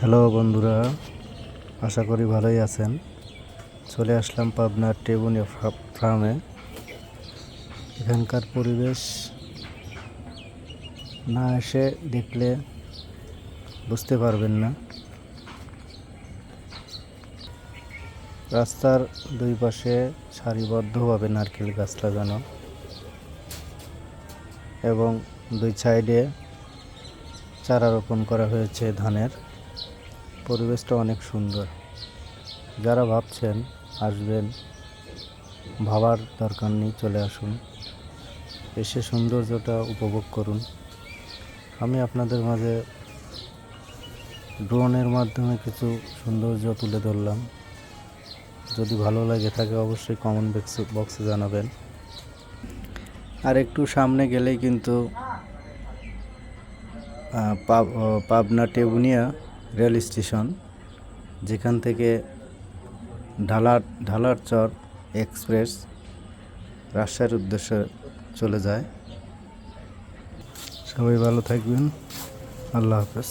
Hello বন্ধুরা, আশা করি ভালোই আছেন। চলে আসলাম পাবনার টেবুনিয়া ফার্মে। এখানকার পরিবেশ না এসে দেখলে বুঝতে পারবেন না। রাস্তার দুই পাশে সারিবদ্ধভাবে নারকেল গাছ লাগানো এবং দুই সাইডে চারা রোপণ করা হয়েছে ধানের। পরিবেশটা অনেক সুন্দর। যারা ভাবছেন আসবেন, ভাবার দরকার নেই, চলে আসুন, এসে সৌন্দর্যটা উপভোগ করুন। আমি আপনাদের মাঝে ড্রোনের মাধ্যমে কিছু সৌন্দর্য তুলে ধরলাম। যদি ভালো লাগে থাকে অবশ্যই কমেন্ট বক্সে জানাবেন। আর একটু সামনে গেলেই কিন্তু পাবনা টেবুনিয়া রেল স্টেশন, যেখান থেকে ঢালারচর এক্সপ্রেস রাজশাহীর উদ্দেশ্যে চলে যায়। সবাই ভালো থাকবেন। আল্লাহ হাফেজ।